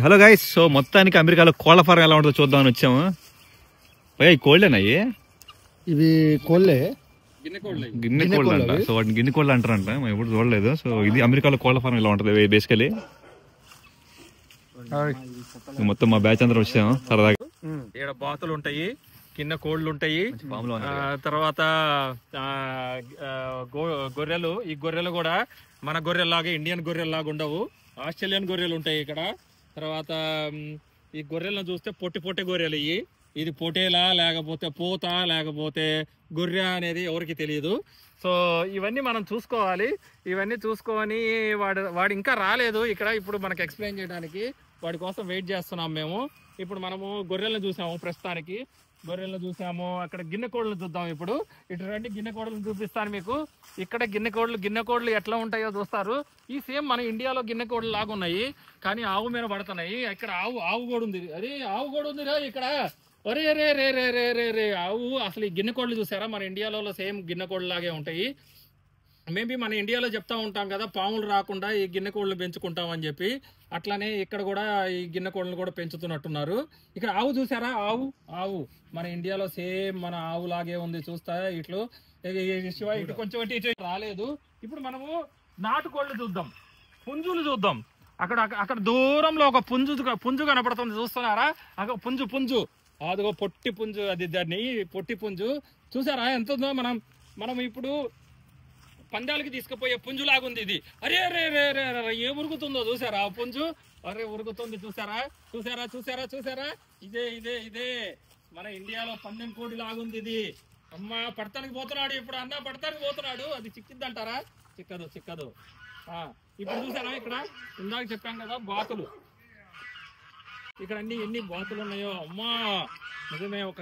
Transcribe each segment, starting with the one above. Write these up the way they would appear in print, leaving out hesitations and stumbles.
Hello guys, so మొత్తానికి అమెరికాలో కోళ్ల ఫారం ఎలా ఉంటుందో చూద్దామని వచ్చాము. ఈ కోళ్ళేనాయి, ఇవి కోళ్ళే, గిన్నె కోళ్ళు అంట. సో వాటిని గిన్నె కోళ్ళు అంటారంట, మేము ఎప్పుడు చూడలేదు. సో ఇది అమెరికాలో కోళ్ల ఫారం ఇలా ఉంటుంది బేసికలీ. మొత్తం మా బ్యాచ్ అందరూ వచ్చాము సరదాగా. ఇక్కడ బాతులు ఉంటాయి, గిన్నె కోళ్ళు ఉంటాయి, తర్వాత గొర్రెలు. ఈ గొర్రెలు కూడా మన గొర్రెల్లాగా ఇండియన్ గొర్రెల్లాగా ఉండవు, ఆస్ట్రేలియన్ గొర్రెలు ఉంటాయి ఇక్కడ. తర్వాత ఈ గొర్రెలను చూస్తే పొట్టి పొట్టి గొర్రెలు. ఇది పొటేలా లేకపోతే పూత లేకపోతే గొర్రె అనేది ఎవరికి తెలియదు. సో ఇవన్నీ మనం చూసుకోవాలి. ఇవన్నీ చూసుకొని వాడు ఇంకా రాలేదు ఇక్కడ, ఇప్పుడు మనకు ఎక్స్ప్లెయిన్ చేయడానికి వాడి కోసం వెయిట్ చేస్తున్నాం మేము. ఇప్పుడు మనము గొర్రెలను చూసాము, ప్రస్తుతానికి గొర్రెలను చూసాము. అక్కడ గిన్నె కోళ్ళను చూద్దాం. ఇప్పుడు ఇటు రండి, గిన్నె కోళ్ళను చూపిస్తాను మీకు. ఇక్కడ గిన్నె కోళ్ళు ఎట్లా ఉంటాయో చూస్తారు. ఈ సేమ్ మన ఇండియాలో గిన్నె కోళ్ళు లాగా ఉన్నాయి, కానీ ఆవు మీద పడుతున్నాయి. ఇక్కడ ఆవు కూడా ఉంది. అరే ఆవు కూడా ఉంది రా ఇక్కడ. ఒరే రే రే రే రే రే రే ఆవు. అసలు ఈ గిన్నె కోళ్ళు చూసారా, మన ఇండియాలో సేమ్ గిన్నె కోళ్ళు లాగే ఉంటాయి. మేబీ మన ఇండియాలో చెప్తా ఉంటాం కదా, పాములు రాకుండా ఈ గిన్నె కోళ్ళను పెంచుకుంటాం అని చెప్పి. అట్లానే ఇక్కడ కూడా ఈ గిన్నె కోళ్ళను కూడా పెంచుతున్నట్టున్నారు. ఇక్కడ ఆవు చూసారా, ఆవు మన ఇండియాలో సేమ్ మన ఆవు లాగే ఉంది. చూస్తా ఇట్లు ఇటు కొంచెం ఇటు రాలేదు. ఇప్పుడు మనము నాటుకోళ్ళు చూద్దాం, పుంజులు చూద్దాం. అక్కడ దూరంలో ఒక పుంజు కనపడుతుంది, చూస్తున్నారా? అక్కడ పుంజు అదిగో పొట్టి పుంజు, అది దాన్ని పొట్టి పుంజు చూసారా ఎంత ఉందో. మనం ఇప్పుడు పందాలకి తీసుకుపోయే పుంజులాగా ఉంది ఇది. అరే రే రే రే ఏ ఉరుకుతుందో చూసారా ఆ పుంజు. అరే ఉరుకుతుంది చూసారా. ఇదే మన ఇండియాలో పందెం కోడి లాగుంది ఇది. అమ్మ పడతానికి పోతున్నాడు ఇప్పుడు, అన్న పడతానికి పోతున్నాడు. అది చిక్కిద్దంటారా? చిక్కదు. ఇప్పుడు చూసారా, ఇక్కడ ఇందాక చెప్పాం కదా బాతులు. ఇక్కడ ఎన్ని బాతులు ఉన్నాయో అమ్మా, నిజమే. ఒక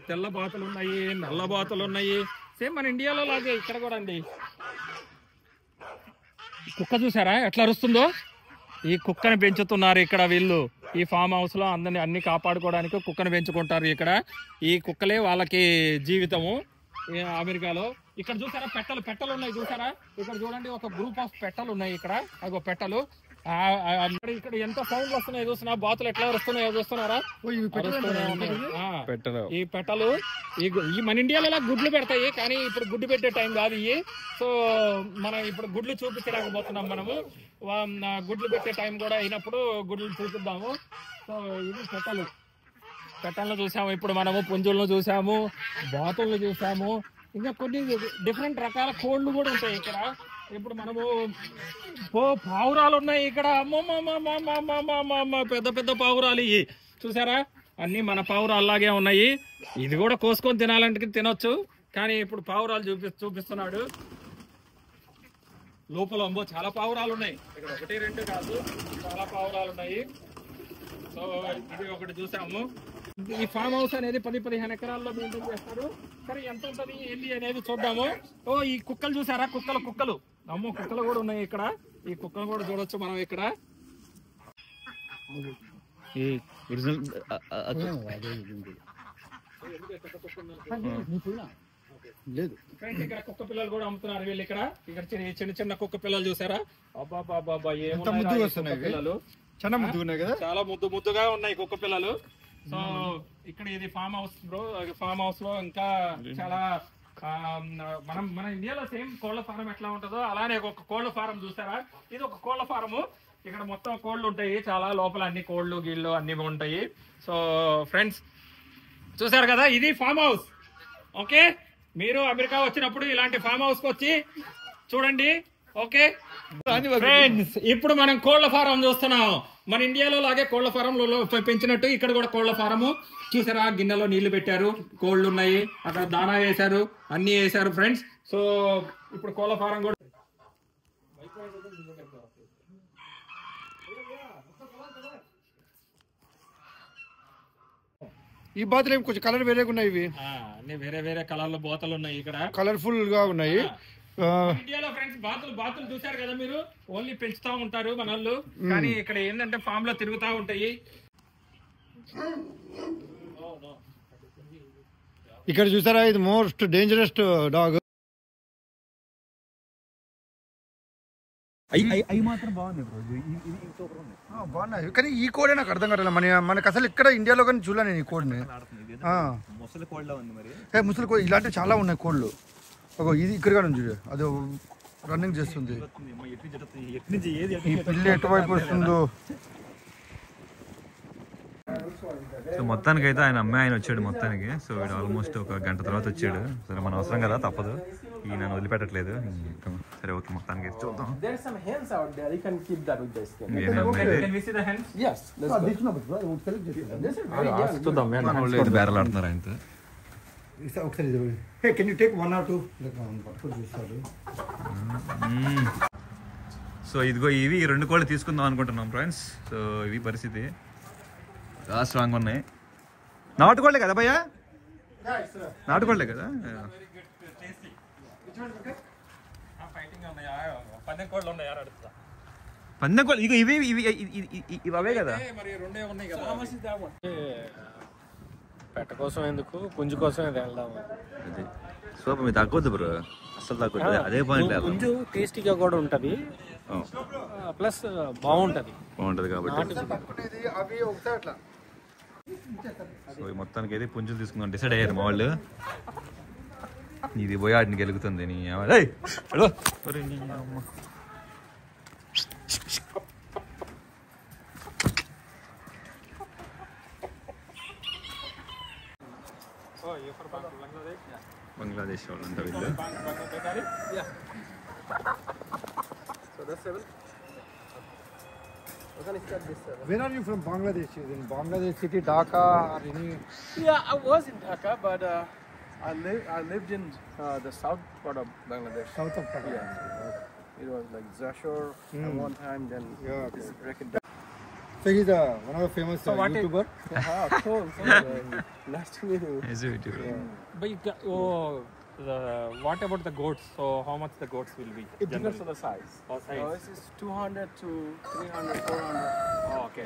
తెల్ల బాతులు ఉన్నాయి, నల్ల బాతులు ఉన్నాయి, సేమ్ మన ఇండియాలో లాగే ఇక్కడ కూడా అండి. కుక్క చూసారా ఎట్లా అరుస్తుందో. ఈ కుక్కని పెంచుతున్నారు ఇక్కడ వీళ్ళు. ఈ ఫామ్ హౌస్ లో అన్ని కాపాడుకోవడానికి కుక్కను పెంచుకుంటారు ఇక్కడ. ఈ కుక్కలే వాళ్ళకి జీవితము అమెరికాలో. ఇక్కడ చూసారా పెట్టలు ఉన్నాయి చూసారా. ఇక్కడ చూడండి, ఒక గ్రూప్ ఆఫ్ పెట్టలు ఉన్నాయి ఇక్కడ. అగో పెట్టలు. ఇక్కడ ఎంత సౌండ్ వస్తున్నాయి చూస్తున్నా, బాతులు ఎట్లా వస్తున్నాయో చూస్తున్నారా. ఈ పెట్టలు ఈ మన ఇండియాలో గుడ్లు పెడతాయి, కానీ ఇప్పుడు గుడ్డు పెట్టే టైం కాదు ఇవి. సో మనం ఇప్పుడు గుడ్లు చూపించలేకపోతున్నాం. మనము గుడ్లు పెట్టే టైం కూడా అయినప్పుడు గుడ్లు చూపిద్దాము. సో ఇది పెట్టలను చూసాము. ఇప్పుడు మనము పుంజులను చూసాము, బాతులను చూసాము, ఇంకా కొన్ని డిఫరెంట్ రకాల కోళ్ళు కూడా ఉంటాయి ఇక్కడ. ఇప్పుడు మనము పావురాలు ఉన్నాయి ఇక్కడ. పెద్ద పావురాలు ఇవి చూసారా, అన్ని మన పావురాలు లాగే ఉన్నాయి. ఇది కూడా కోసుకొని తినాలంటే తినొచ్చు, కానీ ఇప్పుడు పావురాలు చూపిస్తున్నాడు లోపల. చాలా పావురాలు ఉన్నాయి ఇక్కడ, 1 2 కాదు, చాలా పావురాలు ఉన్నాయి. సో ఇది ఒకటి చూసాము. ఈ ఫామ్ హౌస్ అనేది 10-15 ఎకరాల్లో మెయింటైన్ చేస్తారు. సరే ఎంత ఉంటుంది ఏంటి అనేది చూద్దాము. ఈ కుక్కలు చూసారా, కుక్కలు అమ్మో, కుక్కలు కూడా ఉన్నాయి ఇక్కడ. ఈ కుక్కలు కూడా చూడొచ్చు మనం ఇక్కడ. ఇక్కడ కుక్క పిల్లలు కూడా అమ్ముతున్నారు వీళ్ళు ఇక్కడ. చిన్న కుక్క పిల్లలు చూసారా, అబ్బాబాబా పిల్లలు చాలా ముద్దుగా ఉన్నాయి కుక్క పిల్లలు. సో ఇక్కడ ఇది farm house bro. Farm house లో ఇంకా చాలా మన ఇండియాలో సేమ్ కోళ్ల ఫారం ఎట్లా ఉంటుందో అలానే ఒక కోళ్ల ఫారం చూసారా. ఇది ఒక కోళ్ల ఫారము. ఇక్కడ మొత్తం కోళ్ళు ఉంటాయి చాలా, లోపల అన్ని కోళ్ళు గీళ్ళు అన్ని ఉంటాయి. సో ఫ్రెండ్స్ చూసారు కదా, ఇది ఫామ్ హౌస్. ఓకే, మీరు అమెరికా వచ్చినప్పుడు ఇలాంటి ఫామ్ హౌస్ కి వచ్చి చూడండి. ఓకే ఫ్రెండ్స్, ఇప్పుడు మనం కోళ్ల ఫారం చూస్తున్నాం. మన ఇండియాలో లాగే కోళ్ల ఫారంలో పెంచినట్టు ఇక్కడ కూడా కోళ్ల ఫారము. చూసారా, గిన్నెలో నీళ్లు పెట్టారు, కోళ్లు ఉన్నాయి, అక్కడ దానా వేశారు, అన్ని వేశారు ఫ్రెండ్స్. సో ఇప్పుడు కోళ్ల ఫారం కూడా ఈ బాతులు ఏమి కొంచెం కలర్ వేరేగా ఉన్నాయి. ఇవి అన్ని వేరే కలర్ లో బాతులు ఉన్నాయి ఇక్కడ, కలర్ఫుల్ గా ఉన్నాయి. ఇండియాలో ఫ్రెండ్స్ బాతులు చూసారు కదా మీరు, ఓన్లీ పెంచుతా ఉంటారు మన వాళ్ళు, కానీ ఇక్కడ ఏంటంటే ఫామ్ లో తిరుగుతా ఉంటాయి. ఇక్కడ చూసారా, ఇది మోస్ట్ డేంజరస్ డాగ్. అవి మాత్రం బాగుంది బ్రో. ఇది సూపర్ ఉంది. బాగున్నాయి కానీ ఈ కోడే నాకు అర్థం కావట్లేదు. మనకు అసలు ఇక్కడ ఇండియాలో కానీ చూడలే నేను ఈ కోడ్ని. ముసలి కోళ్ళ ఉంది మరి. ముసలి కోడి ఇలాంటివి చాలా ఉన్నాయి కోళ్ళు. ఒక ఇది ఇక్కడ కానీ ఉంది, అది రన్నింగ్ చేస్తుంది. ఈ పిల్లి ఎటువైపు వస్తుందో. సో మొత్తానికి అయితే ఆయన వచ్చాడు మొత్తానికి. సో వీడు ఆల్మోస్ట్ ఒక గంట తర్వాత వచ్చాడు. సరే మన అవసరం కదా, తప్పదు. ఈ నన్ను వదిలిపెట్టట్లేదు. సరే ఓకే, మొత్తానికి అయితే చూద్దాం. బేరలాడుతున్నారు ఆయనతో. సో ఇదిగో ఇవి 2 కోళ్ళు తీసుకుందాం అనుకుంటున్నాం ఫ్రెండ్స్. సో ఇవి పరిస్థితి చాలా స్ట్రాంగ్ ఉన్నాయి. నాటుకోళ్లే కదా భయ్యా? నాటుకోళ్లే కదా. పందెం కోళ్ళు ఇవి ఇవి ఇవి అవే కదా. పెట్ట కోసం ఎందుకు, పుంజు కోసం వెళ్దాం. అదే సూపర్. మీరు తగ్గొద్దు బ్రో, అసలు తగ్గొద్దు. అదే పాయింట్. పుంజు టేస్టీగా కూడా ఉంటది, ప్లస్ బాగుంటది కాబట్టి. సో మొత్తానికి అయితే పుంజులు తీసుకుందాం డిసైడ్ అయ్యారు మా వాళ్ళు. ఇది పోయి ఆడిని గెలుగుతుంది. బంగ్లాదేశ్ వాళ్ళంతా వీళ్ళు. Where are you from? Bangladesh? Is in Bangladesh city, Dhaka, or any? Yeah, I was in Dhaka, but I lived in the south part of Bangladesh. South of Dhaka. Yeah. It was like Zashore at one time, then this Rekit. So he's one of the famous YouTuber. Cool. Nice to meet you. What about the goats? So how much the goats will be? It depends on the size. So this is 200 to 300, 400. Okay.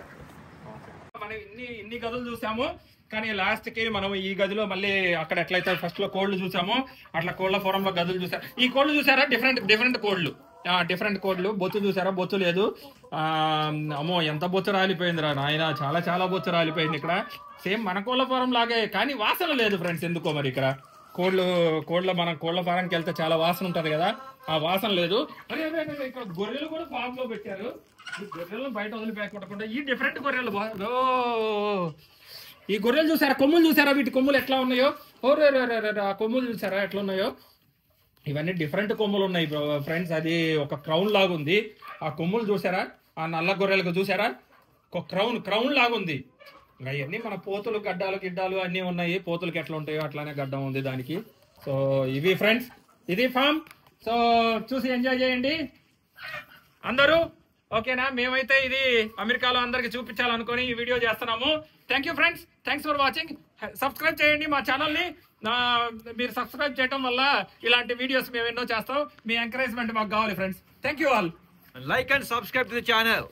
మనం ఇన్ని గదులు చూసాము, కానీ last కి మనం ఈ గదిలో మళ్ళీ అక్కడ ఎట్లయితే ఫస్ట్ లో కోళ్లు చూసామో అట్లా కోళ్ల ఫారం లో గదులు చూసాం. ఈ కోళ్లు చూసారా? డిఫరెంట్ కోళ్లు, డిఫరెంట్ కోళ్లు. బొత్తు చూసారా? బొత్తు లేదు. అమ్మో ఎంత బొత్తు రాలిపోయిందిరా నాయన, చాలా బొత్తు రాలిపోయింది ఇక్కడ. సేమ్ మన కోళ్ల ఫారం లాగే, కానీ వాసన లేదు ఫ్రెండ్స్. ఎందుకో మరి ఇక్కడ మన కోళ్ల ఫారంకి వెళ్తే చాలా వాసన ఉంటది కదా, ఆ వాసన లేదు. ఇక్కడ గొర్రెలు కూడా ఫామ్ లో పెట్టారు. ఈ గొర్రెలను బయట వదిలిపెట్టకుండా ఈ డిఫరెంట్ గొర్రెలు. ఈ గొర్రెలు చూసారా? కొమ్ములు చూసారా? వీటి కొమ్ములు ఎట్లా ఉన్నాయో. ఆ కొమ్ములు చూసారా ఎట్లా ఉన్నాయో? ఇవన్నీ డిఫరెంట్ కొమ్ములు ఉన్నాయి ఫ్రెండ్స్. అది ఒక క్రౌన్ లాగా ఉంది. ఆ కొమ్ములు చూసారా? ఆ నల్ల గొర్రెలకు చూసారా? ఒక క్రౌన్ లాగా ఉంది. అవన్నీ మన పోతులు గిడ్డాలు అన్నీ ఉన్నాయి. పోతులకి ఎట్లా ఉంటాయో అట్లానే గడ్డం ఉంది దానికి. సో ఇవి ఫ్రెండ్స్, ఇది ఫామ్. సో చూసి ఎంజాయ్ చేయండి అందరూ, ఓకేనా? మేమైతే ఇది అమెరికాలో అందరికి చూపించాలనుకొని ఈ వీడియో చేస్తున్నాము. Thank you friends, thanks for watching. Subscribe చేయండి మా ఛానల్ని. మీరు సబ్స్క్రైబ్ చేయడం వల్ల ఇలాంటి వీడియోస్ మేము ఎన్నో చేస్తాం. మీ ఎంకరేజ్మెంట్ మాకు కావాలి friends. Thank you all. Like and subscribe to the channel.